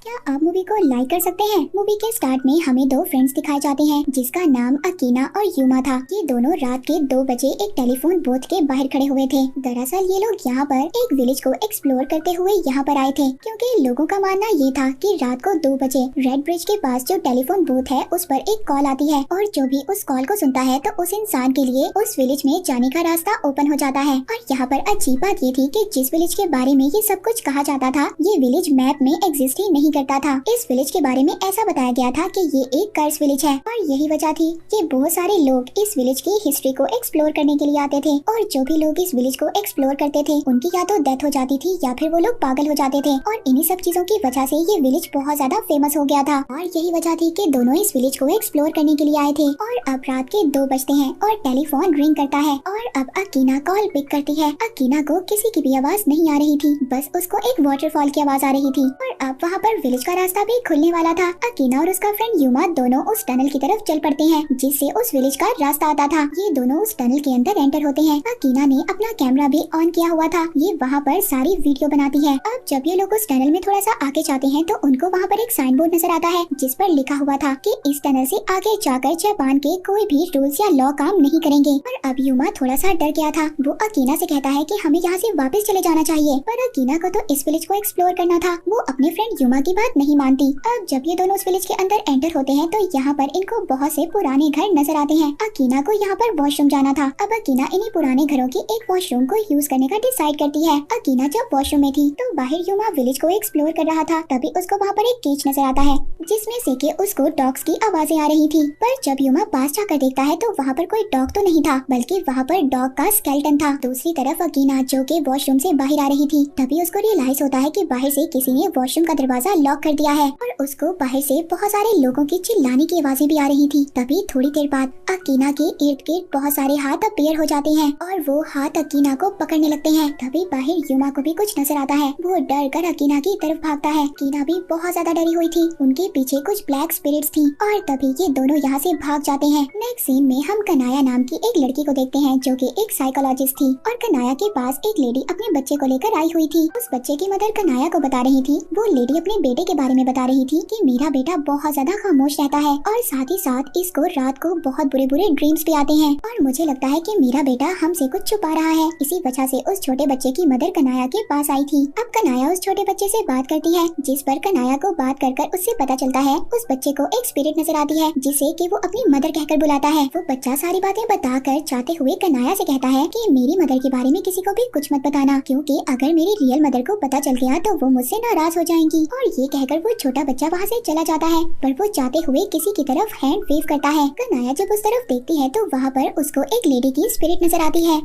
क्या आप मूवी को लाइक कर सकते हैं? मूवी के स्टार्ट में हमें दो फ्रेंड्स दिखाए जाते हैं जिसका नाम अकीना और यूमा था। ये दोनों रात के 2 बजे एक टेलीफोन बूथ के बाहर खड़े हुए थे। दरअसल ये लोग यहाँ पर एक विलेज को एक्सप्लोर करते हुए यहाँ पर आए थे, क्योंकि लोगों का मानना ये था कि रात को 2 बजे रेड ब्रिज के पास जो टेलीफोन बूथ है उस पर एक कॉल आती है और जो भी उस कॉल को सुनता है तो उस इंसान के लिए उस विलेज में जाने का रास्ता ओपन हो जाता है। और यहाँ पर अजीब बात ये थी कि जिस विलेज के बारे में ये सब कुछ कहा जाता था ये विलेज मैप में एग्जिस्ट ही नहीं करता था। इस विलेज के बारे में ऐसा बताया गया था कि ये एक कर्स विलेज है और यही वजह थी कि बहुत सारे लोग इस विलेज की हिस्ट्री को एक्सप्लोर करने के लिए आते थे और जो भी लोग इस विलेज को एक्सप्लोर करते थे उनकी या तो डेथ हो जाती थी या फिर वो लोग पागल हो जाते थे। और इन्हीं सब चीजों की वजह से ये विलेज बहुत ज्यादा फेमस हो गया था और यही वजह थी कि दोनों इस विलेज को एक्सप्लोर करने के लिए आए थे। और अब रात के 2 बजते हैं और टेलीफोन रिंग करता है और अब अकीना कॉल पिक करती है। अकीना को किसी की भी आवाज नहीं आ रही थी, बस उसको एक वाटरफॉल की आवाज आ रही थी और अब वहाँ पर विलेज का रास्ता भी खुलने वाला था। अकीना और उसका फ्रेंड यूमा दोनों उस टनल की तरफ चल पड़ते हैं जिससे उस विलेज का रास्ता आता था। ये दोनों उस टनल के अंदर एंटर होते हैं। अकीना ने अपना कैमरा भी ऑन किया हुआ था, ये वहाँ पर सारी वीडियो बनाती है। अब जब ये लोग उस टनल में थोड़ा सा आगे जाते हैं तो उनको वहाँ पर एक साइन बोर्ड नजर आता है जिस पर लिखा हुआ था कि इस टनल से आगे जाकर जापान के कोई भी रूल्स या लॉ काम नहीं करेंगे। पर अब यूमा थोड़ा सा डर गया था। वो अकीना से कहता है कि हमें यहाँ से वापस चले जाना चाहिए, पर अकीना को तो इस विलेज को एक्सप्लोर करना था। वो अपने फ्रेंड यूमा की बात नहीं मानती। अब जब ये दोनों उस विलेज के अंदर एंटर होते हैं तो यहाँ पर इनको बहुत से पुराने घर नजर आते हैं। अकीना को यहाँ पर वॉशरूम जाना था। अब अकीना इन्हीं पुराने घरों की एक वॉशरूम को यूज करने का डिसाइड करती है। अकीना जब वॉशरूम में थी तो बाहर यूमा विलेज को एक्सप्लोर कर रहा था, तभी उसको वहाँ पर एक केज नजर आता है जिसमें से कि उसको डॉग्स की आवाजें आ रही थी। पर जब यूमा पास जाकर देखता है तो वहाँ पर कोई डॉग तो नहीं था, बल्कि वहाँ पर डॉग का स्केलेटन था। दूसरी तरफ अकीना जो कि वॉशरूम से बाहर आ रही थी, तभी उसको रियलाइज होता है कि बाहर से किसी ने वॉशरूम का दरवाजा लॉक कर दिया है और उसको बाहर से बहुत सारे लोगों की चिल्लाने की आवाजें भी आ रही थी। तभी थोड़ी देर बाद अकीना के इर्द गिर्द बहुत सारे हाथ अपीयर हो जाते हैं और वो हाथ अकीना को पकड़ने लगते हैं। तभी बाहर यूमा को भी कुछ नजर आता है। वो डर कर अकीना की तरफ भागता है। अकीना भी बहुत ज्यादा डरी हुई थी, उनके पीछे कुछ ब्लैक स्पिरिट्स थी और तभी ये दोनों यहाँ से भाग जाते हैं। नेक्स्ट सीन में हम कनाया नाम की एक लड़की को देखते हैं जो कि एक साइकोलॉजिस्ट थी और कनाया के पास एक लेडी अपने बच्चे को लेकर आई हुई थी। उस बच्चे की मदर कनाया को बता रही थी, वो लेडी अपने बेटे के बारे में बता रही थी कि मेरा बेटा बहुत ज्यादा खामोश रहता है और साथ ही साथ इसको रात को बहुत बुरे बुरे ड्रीम्स भी आते हैं और मुझे लगता है कि मेरा बेटा हमसे कुछ छुपा रहा है। इसी वजह से उस छोटे बच्चे की मदर कनाया के पास आई थी। अब कनाया उस छोटे बच्चे से बात करती है, जिस पर कनाया को बात कर कर उससे पता चलता है उस बच्चे को एक स्पिरिट नजर आती है जिसे कि वो अपनी मदर कहकर बुलाता है। वो बच्चा सारी बातें बताकर चाहते हुए कनाया से कहता है कि मेरी मदर के बारे में किसी को भी कुछ मत बताना, क्योंकि अगर मेरी रियल मदर को पता चल गया तो वो मुझसे नाराज हो जाएंगी। और ये कहकर वो छोटा बच्चा वहाँ से चला जाता है, पर वो जाते हुए किसी की तरफ हैंड वेव करता है। कनाया जब उस तरफ देखती है तो वहाँ पर उसको एक लेडी की स्पिरिट नजर आती है।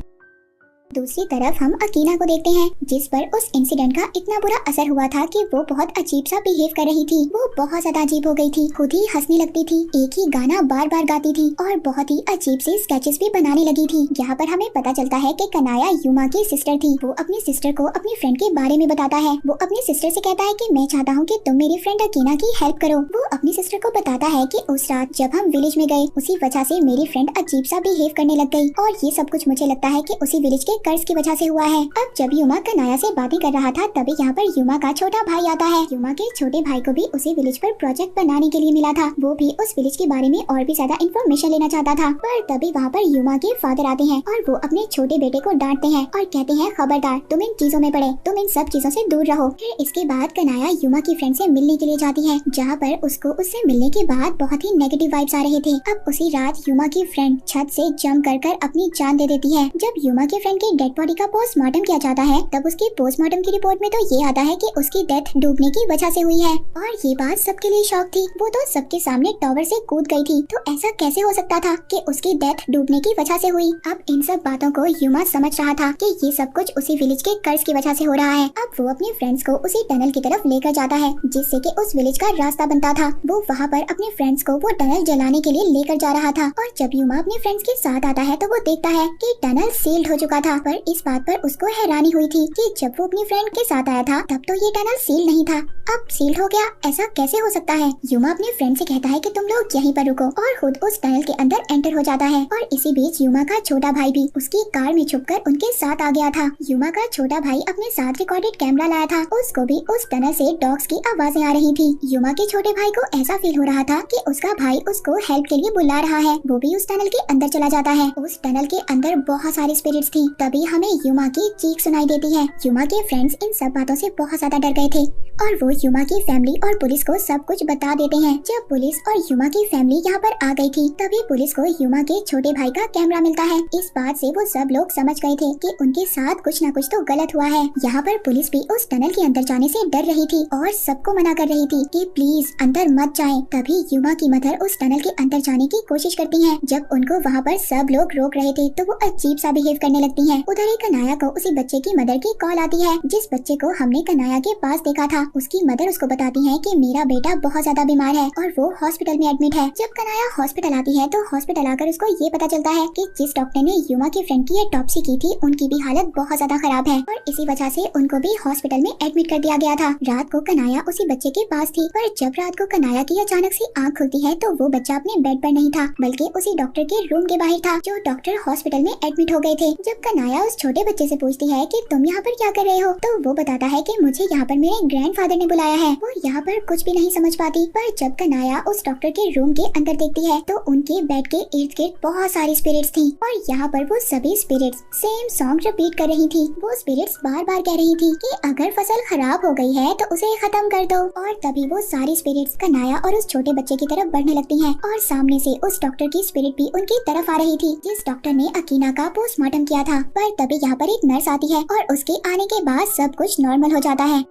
दूसरी तरफ हम अकीना को देखते हैं जिस पर उस इंसिडेंट का इतना बुरा असर हुआ था कि वो बहुत अजीब सा बिहेव कर रही थी। वो बहुत ज्यादा अजीब हो गई थी, खुद ही हंसने लगती थी, एक ही गाना बार बार गाती थी और बहुत ही अजीब से स्केचेस भी बनाने लगी थी। यहाँ पर हमें पता चलता है कि कनाया यूमा की सिस्टर थी। वो अपनी सिस्टर को अपनी फ्रेंड के बारे में बताता है। वो अपनी सिस्टर से कहता है कि मैं चाहता हूँ कि तुम मेरी फ्रेंड अकीना की हेल्प करो। वो अपनी सिस्टर को बताता है कि उस रात जब हम विलेज में गए उसी वजह से मेरी फ्रेंड अजीब सा बिहेव करने लग गई और ये सब कुछ मुझे लगता है कि उसी विलेज के कर्ज की वजह से हुआ है। अब जब यूमा कनाया से बातें कर रहा था तभी यहाँ पर यूमा का छोटा भाई आता है। यूमा के छोटे भाई को भी उसी विलेज पर प्रोजेक्ट बनाने के लिए मिला था। वो भी उस विलेज के बारे में और भी ज्यादा इन्फॉर्मेशन लेना चाहता था, पर तभी वहाँ पर यूमा के फादर आते हैं और वो अपने छोटे बेटे को डांटते हैं और कहते हैं खबरदार, तुम इन चीजों में पड़े, तुम इन सब चीजों से दूर रहो। फिर इसके बाद कनाया यूमा की फ्रेंड से मिलने के लिए जाती है, जहाँ पर उसको उससे मिलने के बाद बहुत ही नेगेटिव वाइब्स आ रहे थे। अब उसी रात यूमा की फ्रेंड छत से जंप कर अपनी जान दे देती है। जब यूमा के फ्रेंड की डेड बॉडी का पोस्टमार्टम किया जाता है तब उसकी पोस्टमार्टम की रिपोर्ट में तो ये आता है कि उसकी डेथ डूबने की वजह से हुई है और ये बात सबके लिए शॉक थी। वो तो सबके सामने टॉवर से कूद गई थी, तो ऐसा कैसे हो सकता था कि उसकी डेथ डूबने की वजह से हुई। अब इन सब बातों को यूमा समझ रहा था कि ये सब कुछ उसी विलेज के कर्ज की वजह से हो रहा है। अब वो अपने फ्रेंड्स को उसी टनल की तरफ लेकर जाता है जिससे कि उस विलेज का रास्ता बनता था। वो वहाँ पर अपने फ्रेंड्स को वो टनल जलाने के लिए लेकर जा रहा था और जब यूमा अपने फ्रेंड्स के साथ आता है तो वो देखता है कि टनल सील्ड हो चुका था था, पर इस बात पर उसको हैरानी हुई थी कि जब वो अपनी फ्रेंड के साथ आया था तब तो ये टनल सील नहीं था, अब सील हो गया, ऐसा कैसे हो सकता है। युमा अपने फ्रेंड से कहता है कि तुम लोग यहीं पर रुको और खुद उस टनल के अंदर एंटर हो जाता है। और इसी बीच युमा का छोटा भाई भी उसकी कार में छुपकर उनके साथ आ गया था। युमा का छोटा भाई अपने साथ रिकॉर्डेड कैमरा लाया था, उसको भी उस टनल से डॉग्स की आवाजें आ रही थी। युमा के छोटे भाई को ऐसा फील हो रहा था कि उसका भाई उसको हेल्प के लिए बुला रहा है। वो भी उस टनल के अंदर चला जाता है। उस टनल के अंदर बहुत सारी स्पिरिट्स थी। तभी हमें युमा की चीख सुनाई देती है। युमा के फ्रेंड्स इन सब बातों से बहुत ज्यादा डर गए थे और वो युमा की फैमिली और पुलिस को सब कुछ बता देते हैं। जब पुलिस और युमा की फैमिली यहाँ पर आ गई थी तभी पुलिस को युमा के छोटे भाई का कैमरा मिलता है। इस बात से वो सब लोग समझ गए थे कि उनके साथ कुछ न कुछ तो गलत हुआ है। यहाँ पर पुलिस भी उस टनल के अंदर जाने से डर रही थी और सबको मना कर रही थी कि प्लीज अंदर मत जाएं। तभी युमा की मदर उस टनल के अंदर जाने की कोशिश करती हैं। जब उनको वहाँ पर सब लोग रोक रहे थे तो वो अजीब सा बिहेव करने लगती हैं। उधर ही कनाया को उसी बच्चे की मदर की कॉल आती है, जिस बच्चे को हमने कनाया के पास देखा था। उसकी मदर उसको बताती है कि मेरा बेटा बहुत ज्यादा बीमार है और वो हॉस्पिटल में एडमिट है। जब कनाया हॉस्पिटल आती है तो हॉस्पिटल आकर उसको ये पता चलता है कि जिस डॉक्टर ने युमा की फ्रेंड की ऑटोप्सी की थी उनकी भी हालत बहुत ज्यादा खराब है और इसी वजह से उनको भी हॉस्पिटल में एडमिट कर दिया गया था। रात को कनाया उसी बच्चे के पास थी, पर जब रात को कनाया की अचानक से आँख खुलती है तो वो बच्चा अपने बेड पर नहीं था बल्कि उसी डॉक्टर के रूम के बाहर था, जो डॉक्टर हॉस्पिटल में एडमिट हो गए थे। जब कनाया उस छोटे बच्चे से पूछती है कि तुम यहाँ पर क्या कर रहे हो, तो वो बताता है कि मुझे यहाँ पर मेरे ग्रैंडफादर ने बुलाया है। वो यहाँ पर कुछ भी नहीं समझ पाती, पर जब कनाया उस डॉक्टर के रूम के अंदर देखती है तो उनके बेड के इर्द गिर्द बहुत सारी स्पिरिट्स थी और यहाँ पर वो सभी स्पिरिट्स सेम सॉन्ग रिपीट कर रही थी। वो स्पिरिट्स बार बार कह रही थी कि अगर फसल खराब हो गई है तो उसे खत्म कर दो। और तभी वो सारी स्पिरिट्स कनाया और उस छोटे बच्चे की तरफ बढ़ने लगती हैं और सामने से उस डॉक्टर की स्पिरिट भी उनकी तरफ आ रही थी, जिस डॉक्टर ने अकीना का पोस्टमार्टम किया था। पर तभी यहाँ पर एक नर्स आती है और उसके आने के बाद सब कुछ नॉर्मल हो जाता है।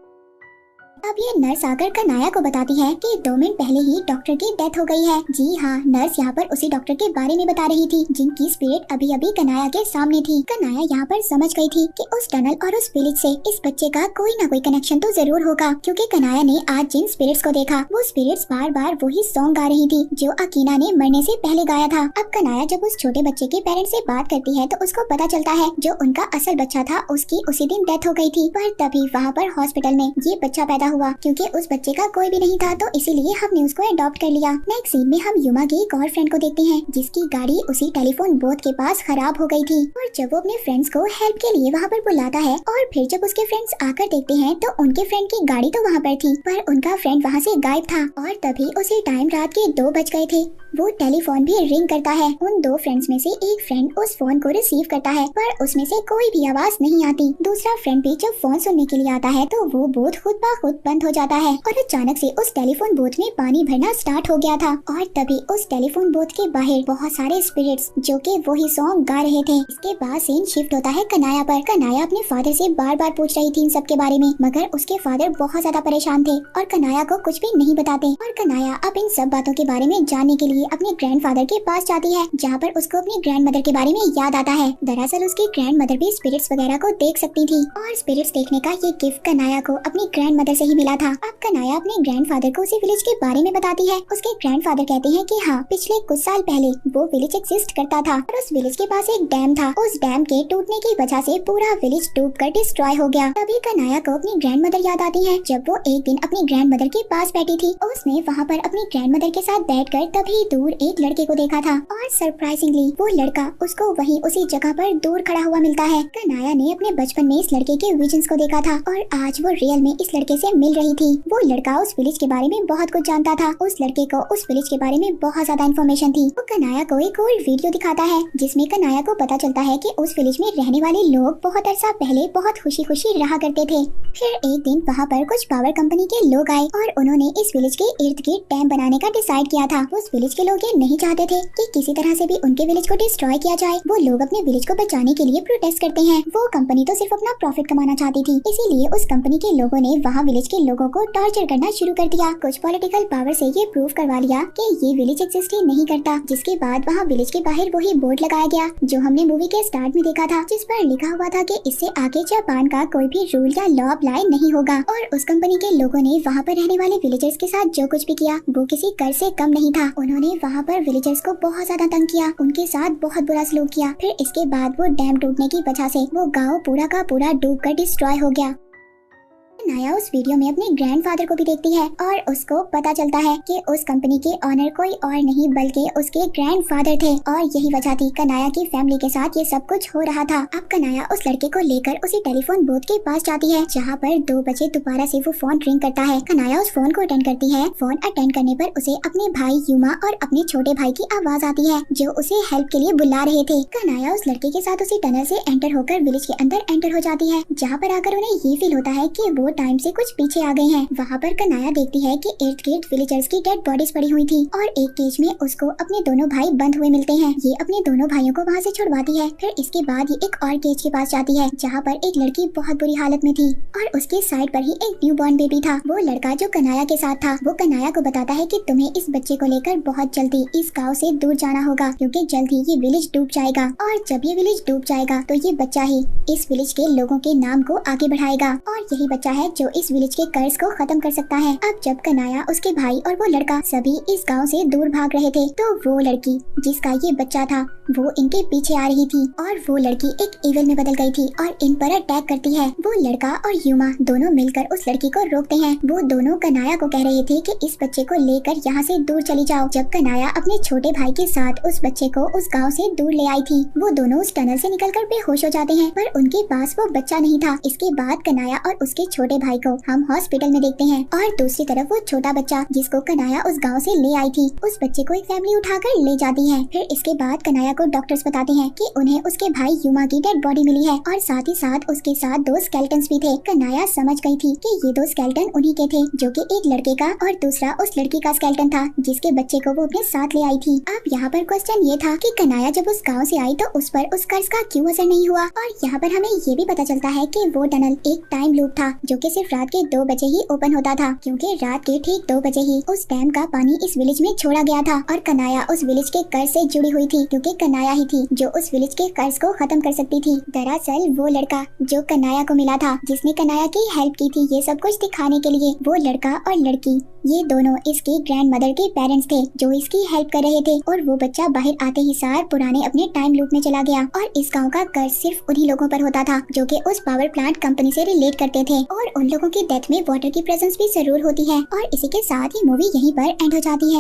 अब ये नर्स आकर कनाया को बताती है कि 2 मिनट पहले ही डॉक्टर की डेथ हो गई है। जी हाँ, नर्स यहाँ पर उसी डॉक्टर के बारे में बता रही थी जिनकी स्पिरिट अभी अभी कनाया के सामने थी। कनाया यहाँ पर समझ गई थी कि उस टनल और उस विलेज से इस बच्चे का कोई ना कोई कनेक्शन तो जरूर होगा, क्योंकि कनाया ने आज जिन स्पिरिट्स को देखा वो स्पिरिट्स बार बार वही सॉन्ग गा रही थी जो अकीना ने मरने से पहले गाया था। अब कनाया जब उस छोटे बच्चे के पेरेंट्स से बात करती है तो उसको पता चलता है जो उनका असल बच्चा था उसकी उसी दिन डेथ हो गई थी। पर तभी वहाँ पर हॉस्पिटल में ये बच्चा पैदा हुआ, क्योंकि उस बच्चे का कोई भी नहीं था तो इसीलिए हमने उसको अडॉप्ट कर लिया। नेक्स्ट सीन में हम युमा की एक और फ्रेंड को देखते हैं जिसकी गाड़ी उसी टेलीफोन बूथ के पास खराब हो गई थी और जब वो अपने फ्रेंड्स को हेल्प के लिए वहाँ पर बुलाता है और फिर जब उसके फ्रेंड्स आकर देखते हैं तो उनके फ्रेंड की गाड़ी तो वहाँ पर थी पर उनका फ्रेंड वहाँ से गायब था। और तभी उसी टाइम रात के 2 बज गए थे। वो टेलीफोन भी रिंग करता है। उन 2 फ्रेंड्स में से एक फ्रेंड उस फोन को रिसीव करता है पर उसमें से कोई भी आवाज नहीं आती। दूसरा फ्रेंड भी जब फोन सुनने के लिए आता है तो वो बूथ खुद ब खुद बंद हो जाता है और अचानक से उस टेलीफोन बूथ में पानी भरना स्टार्ट हो गया था। और तभी उस टेलीफोन बूथ के बाहर बहुत सारे स्पिरिट्स जो कि वही सॉन्ग गा रहे थे। इसके बाद सीन शिफ्ट होता है कनाया पर। कनाया अपने फादर से बार बार पूछ रही थी इन सब के बारे में, मगर उसके फादर बहुत ज्यादा परेशान थे और कनाया को कुछ भी नहीं बताते। और कनाया अब इन सब बातों के बारे में जानने के लिए अपने ग्रैंडफादर के पास जाती है, जहाँ पर उसको अपनी ग्रैंडमदर के बारे में याद आता है। दरअसल उसकी ग्रैंडमदर भी स्पिरिट्स वगैरह को देख सकती थी और स्पिरिट्स देखने का ये गिफ्ट कनाया को अपनी ग्रैंडमदर से ही मिला था। अब कनाया अपने ग्रैंडफादर को उसी विलेज के बारे में बताती है। उसके ग्रैंडफादर कहते हैं कि हाँ, पिछले कुछ साल पहले वो विलेज एग्जिस्ट करता था और उस विलेज के पास एक डैम था। उस डैम के टूटने की वजह से पूरा विलेज डूबकर डिस्ट्रॉय हो गया। तभी कनाया को अपनी ग्रैंडमदर याद आती है। जब वो एक दिन अपनी ग्रैंडमदर के पास बैठी थी उसने वहाँ पर अपनी ग्रैंडमदर के साथ बैठकर तभी दूर एक लड़के को देखा था और सरप्राइजिंगली वो लड़का उसको वहीं उसी जगह पर दूर खड़ा हुआ मिलता है। कनाया ने अपने बचपन में इस लड़के के विजन्स को देखा था और आज वो रियल में इस लड़के से मिल रही थी। वो लड़का उस विलेज के बारे में बहुत कुछ जानता था। उस लड़के को उस विलेज के बारे में बहुत ज्यादा इन्फॉर्मेशन थी। वो कनाया को एक और वीडियो दिखाता है जिसमें कनाया को पता चलता है कि उस विलेज में रहने वाले लोग बहुत अरसा पहले बहुत खुशी खुशी रहा करते थे। फिर एक दिन वहाँ पर कुछ पावर कंपनी के लोग आए और उन्होंने इस विलेज के इर्द गिर्द डैम बनाने का डिसाइड किया था। उस विलेज के लोग ये नहीं चाहते थे कि किसी तरह से भी उनके विलेज को डिस्ट्रॉय किया जाए। वो लोग अपने विलेज को बचाने के लिए प्रोटेस्ट करते हैं। वो कंपनी तो सिर्फ अपना प्रॉफिट कमाना चाहती थी, इसीलिए उस कंपनी के लोगों ने वहाँ विलेज विलेज के लोगों को टॉर्चर करना शुरू कर दिया। कुछ पॉलिटिकल पावर से ये प्रूव करवा लिया कि ये विलेज एग्जिस्ट ही नहीं करता। जिसके बाद वहाँ विलेज के बाहर वही बोर्ड लगाया गया जो हमने मूवी के स्टार्ट में देखा था, जिस पर लिखा हुआ था कि इससे आगे जापान का कोई भी रूल या लॉ अप्लाई नहीं होगा। और उस कंपनी के लोगों ने वहाँ पर रहने वाले विलेजर्स के साथ जो कुछ भी किया वो किसी कर से कम नहीं था। उन्होंने वहाँ पर विलेजर्स को बहुत ज्यादा तंग किया, उनके साथ बहुत बुरा सलूक किया। फिर इसके बाद वो डैम टूटने की वजह से वो गाँव पूरा का पूरा डूब कर डिस्ट्रॉय हो गया। नाया उस वीडियो में अपने ग्रैंडफादर को भी देखती है और उसको पता चलता है कि उस कंपनी के ऑनर कोई और नहीं बल्कि उसके ग्रैंडफादर थे और यही वजह थी कनाया की फैमिली के साथ ये सब कुछ हो रहा था। अब कनाया उस लड़के को लेकर उसी टेलीफोन बूथ के पास जाती है जहाँ पर 2 बजे दोबारा से वो फोन रिंग करता है। कनाया उस फोन को अटेंड करती है। फोन अटेंड करने पर उसे अपने भाई युमा और अपने छोटे भाई की आवाज आती है जो उसे हेल्प के लिए बुला रहे थे। कनाया उस लड़के के साथ उसी टनल से एंटर होकर विलेज के अंदर एंटर हो जाती है जहाँ पर आकर उन्हें ये फील होता है कि वो टाइम से कुछ पीछे आ गए हैं। वहाँ पर कनाया देखती है कि इर्द गिर्द विलेजर्स की डेड बॉडीज पड़ी हुई थी और एक केज में उसको अपने दोनों भाई बंद हुए मिलते हैं। ये अपने दोनों भाइयों को वहाँ से छुड़वाती है। फिर इसके बाद ये एक और केज के पास जाती है जहाँ पर एक लड़की बहुत बुरी हालत में थी और उसके साइड पर ही एक न्यूबॉर्न बेबी था। वो लड़का जो कनाया के साथ था वो कनाया को बताता है कि तुम्हें इस बच्चे को लेकर बहुत जल्दी इस गाँव से दूर जाना होगा क्योंकि जल्द ही ये विलेज डूब जाएगा और जब ये विलेज डूब जाएगा तो ये बच्चा ही इस विलेज के लोगों के नाम को आगे बढ़ाएगा और यही बच्चा है जो इस विलेज के कर्ज को खत्म कर सकता है। अब जब कनाया, उसके भाई और वो लड़का सभी इस गांव से दूर भाग रहे थे तो वो लड़की जिसका ये बच्चा था वो इनके पीछे आ रही थी और वो लड़की एक इविल में बदल गई थी और इन पर अटैक करती है। वो लड़का और युमा दोनों मिलकर उस लड़की को रोकते हैं। वो दोनों कनाया को कह रहे थे कि इस बच्चे को लेकर यहाँ से दूर चली जाओ। जब कनाया अपने छोटे भाई के साथ उस बच्चे को उस गाँव से दूर ले आई थी वो दोनों उस टनल से निकलकर बेहोश हो जाते हैं पर उनके पास वो बच्चा नहीं था। इसके बाद कनाया और उसके छोटे भाई को हम हॉस्पिटल में देखते हैं और दूसरी तरफ वो छोटा बच्चा जिसको कनाया उस गांव से ले आई थी उस बच्चे को एक फैमिली उठाकर ले जाती है। फिर इसके बाद कनाया को डॉक्टर्स बताते हैं कि उन्हें उसके भाई युमा की डेड बॉडी मिली है और साथ ही साथ उसके साथ 2 स्केलेटन्स भी थे। कनाया समझ गई थी कि ये 2 स्केलेटन उन्हीं के थे जो कि एक लड़के का और दूसरा उस लड़की का स्केलेटन था जिसके बच्चे को वो अपने साथ ले आई थी। अब यहाँ पर क्वेश्चन ये था कि कनाया जब उस गाँव से आई तो उस पर उस कर्ज का क्यों असर नहीं हुआ। और यहाँ पर हमें ये भी पता चलता है कि वो टनल एक टाइम लूप था जो कि सिर्फ रात के 2 बजे ही ओपन होता था क्योंकि रात के ठीक 2 बजे ही उस डैम का पानी इस विलेज में छोड़ा गया था और कनाया उस विलेज के कर्ज से जुड़ी हुई थी क्योंकि कनाया ही थी जो उस विलेज के कर्ज को खत्म कर सकती थी। दरअसल वो लड़का जो कनाया को मिला था जिसने कनाया की हेल्प की थी ये सब कुछ दिखाने के लिए, वो लड़का और लड़की ये दोनों इसके ग्रैंड मदर के पेरेंट्स थे जो इसकी हेल्प कर रहे थे और वो बच्चा बाहर आते ही सार पुराने अपने टाइम लूप में चला गया और इस गाँव का कर्ज सिर्फ उन्हीं लोगों पर होता था जो कि उस पावर प्लांट कंपनी से रिलेट करते थे और उन लोगों की डेथ में वाटर की प्रेजेंस भी जरूर होती है। और इसी के साथ ही मूवी यहीं पर एंड हो जाती है।